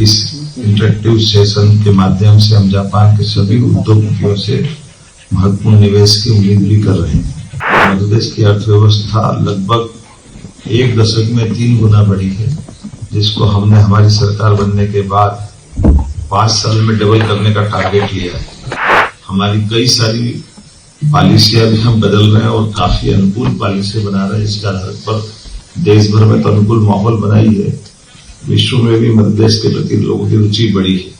इस interactive session के माध्यम से हम जापान के सभी उद्योगपतियों से महत्वपूर्ण निवेश की उम्मीद भी कर रहे हैं। मध्य प्रदेश की अर्थव्यवस्था लगभग एक दशक में 3 गुना बढ़ी है, जिसको हमने हमारी सरकार बनने के बाद 5 साल में डबल करने का टारगेट लिया है। हमारी कई सारी पॉलिसियां भी हम बदल रहे हैं और काफी अनुकूल पॉलिसी बना रहे हैं, जिसके आधार पर देश भर में तो अनुकूल माहौल बनाई है, विश्व में भी मध्य प्रदेश के प्रति लोगों की रुचि बढ़ी है।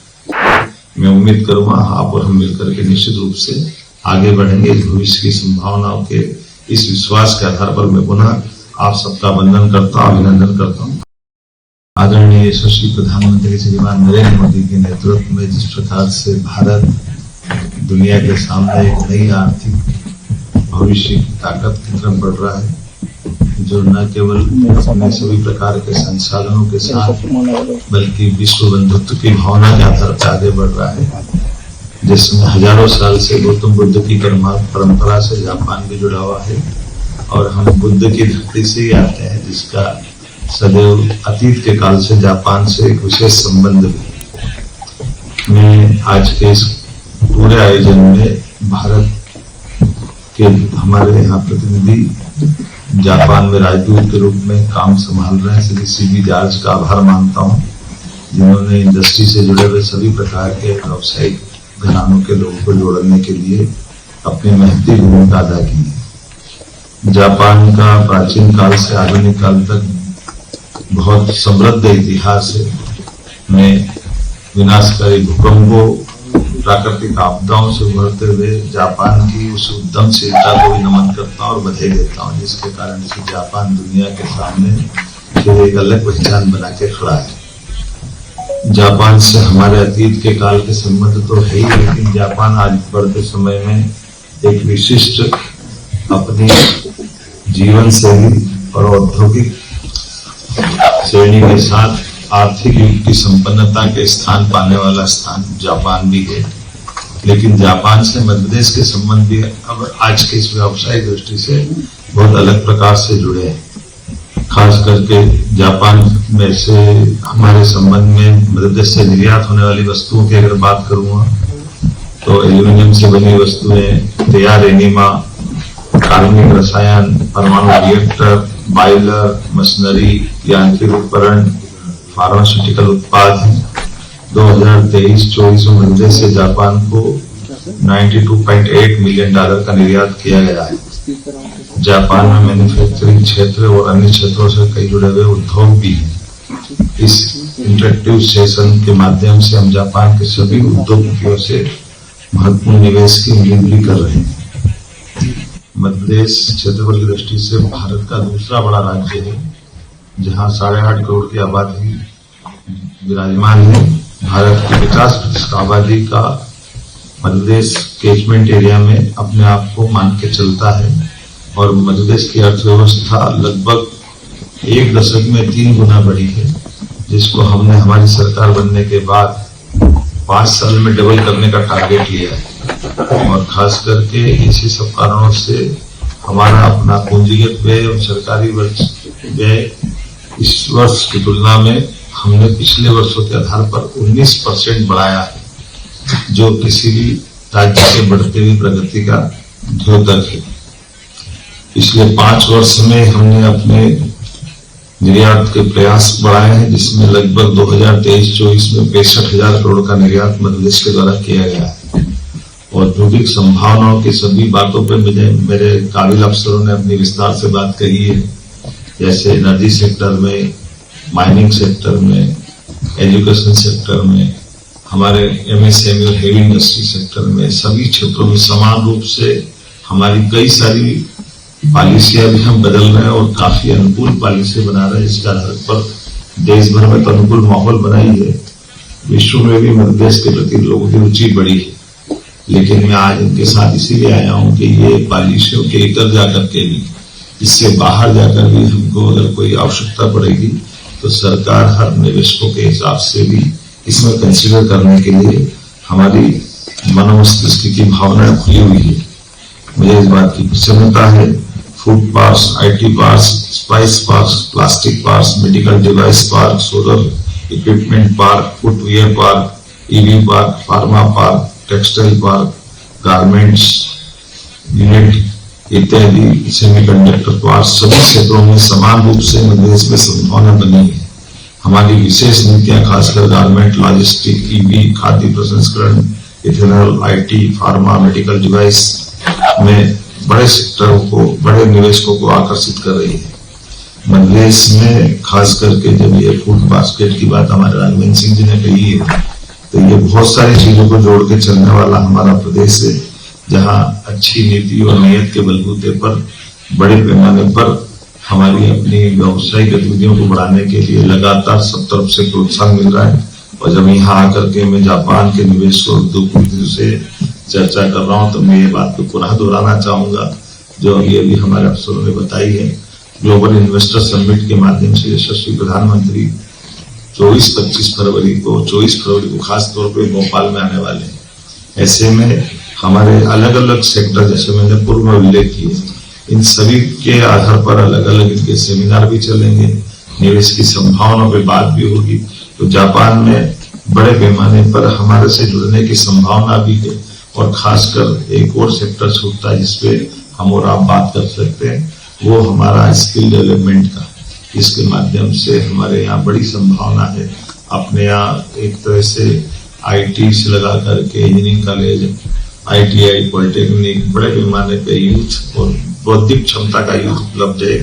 मैं उम्मीद करूंगा आप और हम मिलकर के निश्चित रूप से आगे बढ़ेंगे। भविष्य की संभावनाओं के इस विश्वास के आधार पर मैं पुनः आप सबका वंदन करता हूं, अभिनंदन करता हूं। आदरणीय यशस्वी प्रधानमंत्री श्रीमान नरेंद्र मोदी के नेतृत्व में जिस प्रकार से भारत दुनिया के सामने एक नई आर्थिक भविष्य की ताकत की तरफ बढ़ रहा है, जो न केवल अपने सभी प्रकार के संसाधनों के साथ बल्कि विश्व बंधुत्व की भावना के आधार पर आगे बढ़ रहा है, जिसमें हजारों साल से गौतम बुद्ध की परंपरा से जापान भी जुड़ा हुआ है और हम बुद्ध की धरती से ही आते हैं, जिसका सदैव अतीत के काल से जापान से एक विशेष संबंध भी। मैं आज के इस पूरे आयोजन में भारत के हमारे यहाँ प्रतिनिधि जापान में राजदूत के रूप में काम संभाल रहे हैं श्री सीबी जॉर्ज का आभार मानता हूँ, जिन्होंने इंडस्ट्री से जुड़े हुए सभी प्रकार के व्यावसायिक घरानों के लोगों को जोड़ने के लिए अपनी महती भूमिका अदा की है। जापान का प्राचीन काल से आधुनिक काल तक बहुत समृद्ध इतिहास है। मैं विनाशकारी भूकंपों, प्राकृतिक आपदाओं से उभरते हुए जापान की उस उद्यमशीलता को भी नमन करता हूं और बधाई देता हूं, जिसके कारण से जापान दुनिया के सामने फिर एक अलग पहचान बना के खड़ा है। जापान से हमारे अतीत के काल के संबंध तो है ही, लेकिन जापान आज बढ़ते समय में एक विशिष्ट अपनी जीवन शैली और औद्योगिक श्रेणी के साथ आर्थिक युग की संपन्नता के स्थान पाने वाला स्थान जापान भी है। लेकिन जापान से मध्य प्रदेश के संबंध भी अब आज के इस व्यावसायिक दृष्टि से बहुत अलग प्रकार से जुड़े हैं। खास करके जापान में से हमारे संबंध में मध्य प्रदेश से निर्यात होने वाली वस्तुओं की अगर बात करूंगा तो एल्यूमिनियम से बनी वस्तुएं, तैयार एनिमा, कार्बनिक रसायन, परमाणु रिएक्टर, बॉयलर, मशीनरी, यांत्रिक उपकरण, फार्मास्यूटिकल उत्पाद 2023-24 में मध्य प्रदेश से जापान को $92.8 मिलियन का निर्यात किया गया है। जापान में मैन्युफैक्चरिंग क्षेत्र और अन्य क्षेत्रों से कई जुड़े हुए उद्योग भी हैं। इस इंटरेक्टिव सेशन के माध्यम से हम जापान के सभी उद्योगपतियों से महत्वपूर्ण निवेश की उम्मीद भी कर रहे हैं। मध्य प्रदेश क्षेत्रफल की दृष्टि से भारत का दूसरा बड़ा राज्य है, जहां 8.5 करोड़ की आबादी विराजमान है। भारत की 50% आबादी का मध्य प्रदेश कैचमेंट एरिया में अपने आप को मान के चलता है और मध्य प्रदेश की अर्थव्यवस्था लगभग एक दशक में 3 गुना बढ़ी है, जिसको हमने हमारी सरकार बनने के बाद 5 साल में डबल करने का टारगेट लिया है। और खास करके इसी सब कारणों से हमारा अपना पूंजीगत व्यय और सरकारी व्यय इस वर्ष की तुलना में हमने पिछले वर्षों के आधार पर 19% बढ़ाया है, जो किसी भी राज्य के बढ़ते हुई प्रगति का द्योतक है। पिछले 5 वर्ष में हमने अपने निर्यात के प्रयास बढ़ाए हैं, जिसमें लगभग 2023-24 में 65,000 करोड़ का निर्यात मध्य प्रदेश के द्वारा किया गया है। औद्योगिक संभावनाओं की सभी बातों पर मेरे काबिल अफसरों ने अपनी विस्तार से बात कही है, जैसे एनर्जी सेक्टर में, माइनिंग सेक्टर में, एजुकेशन सेक्टर में, हमारे एमएसएमई और हेवी इंडस्ट्री सेक्टर में, सभी क्षेत्रों में समान रूप से हमारी कई सारी पॉलिसियां भी हम बदल रहे हैं और काफी अनुकूल पॉलिसी बना रहे हैं, जिसके आधार पर देश भर में तो अनुकूल माहौल बनाई है, विश्व में भी मध्य प्रदेश के प्रति लोगों की रुचि बढ़ी है। लेकिन मैं आज इनके साथ इसीलिए आया हूं कि ये पॉलिसियों के इतर जाकर के भी, इससे बाहर जाकर भी हमको अगर कोई आवश्यकता पड़ेगी तो सरकार हर निवेशकों के हिसाब से भी इसमें कंसीडर करने के लिए हमारी मनोमस्तिष्क की भावनाएं खुली हुई है। मुझे इस बात की प्रसन्नता है। Food parks, IT parks, spice parks, plastic parks, medical device park, solar equipment park, footwear park, EV park, pharma park, textile park, garments unit इत्यादि, सेमीकंडक्टर पार्क, सभी क्षेत्रों में समान रूप से मध्य प्रदेश में संभावना बनी है। हमारी विशेष नीतियां खासकर गारमेंट, लॉजिस्टिक, ईवी, खाद्य प्रसंस्करण, ethanol, IT, pharma, medical device में बड़े सेक्टरों को, बड़े निवेशकों को आकर्षित कर रही है। मध्य प्रदेश में खास करके जब ये फूड बास्केट की बात हमारे राघवेंद्र सिंह जी ने कही है, तो ये बहुत सारी चीजों को जोड़ के चलने वाला हमारा प्रदेश है, जहां अच्छी नीति और नीयत के बलबूते पर बड़े पैमाने पर हमारी अपनी व्यवसायिक गतिविधियों को बढ़ाने के लिए लगातार सब तरफ से प्रोत्साहन मिल रहा है। और जब यहाँ आकर के मैं जापान के निवेश और उद्योगपतियों से चर्चा कर रहा हूं, तो मैं ये बात को पुनः दोहराना चाहूंगा जो अभी हमारे अफसरों ने बताई है। ग्लोबल इन्वेस्टर समिट के माध्यम से यशस्वी प्रधानमंत्री 24-25 फरवरी को खास तौर पे भोपाल में आने वाले हैं। ऐसे में हमारे अलग अलग सेक्टर, जैसे मैंने पूर्व में उल्लेख किए, इन सभी के आधार पर अलग अलग इनके सेमिनार भी चलेंगे, निवेश की संभावनाओं पर बात भी होगी। तो जापान में बड़े पैमाने पर हमारे से जुड़ने की संभावना भी है। और खासकर एक और सेक्टर छूटता है जिसपे हम और आप बात कर सकते हैं, वो हमारा स्किल डेवलपमेंट का। इसके माध्यम से हमारे यहाँ बड़ी संभावना है। अपने यहाँ एक तरह से आईटी से लगा करके इंजीनियरिंग कॉलेज, आईटीआई, पॉलिटेक्निक, बड़े पैमाने पे यूथ और बौद्धिक क्षमता का यूथ उपलब्ध है,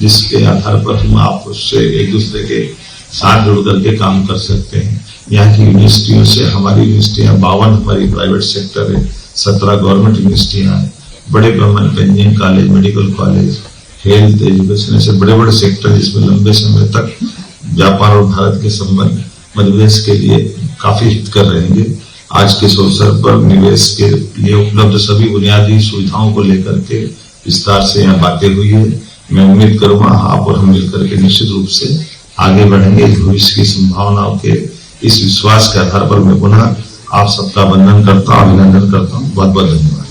जिसके आधार पर हम आप उससे एक दूसरे के साथ जुड़ करके काम कर सकते हैं। यहाँ की यूनिवर्सिटियों से, हमारी यूनिवर्सिटियां 52 हमारी प्राइवेट सेक्टर है, 17 गवर्नमेंट यूनिवर्सिटियां हैं, बड़े पैमाने पर engineering college, medical college, health, education, ऐसे बड़े बड़े सेक्टर जिसमें लंबे समय तक जापान और भारत के संबंध मध्य प्रदेश के लिए काफी हित कर रहेंगे। आज के इस अवसर पर निवेश के लिए उपलब्ध सभी बुनियादी सुविधाओं को लेकर के विस्तार से यहाँ बातें हुई है। मैं उम्मीद करूंगा आप और हम मिलकर के निश्चित रूप से आगे बढ़ेंगे। भविष्य की संभावनाओं के इस विश्वास के आधार पर मैं पुनः आप सबका वंदन करता हूँ, अभिनंदन करता हूँ। बहुत बहुत धन्यवाद।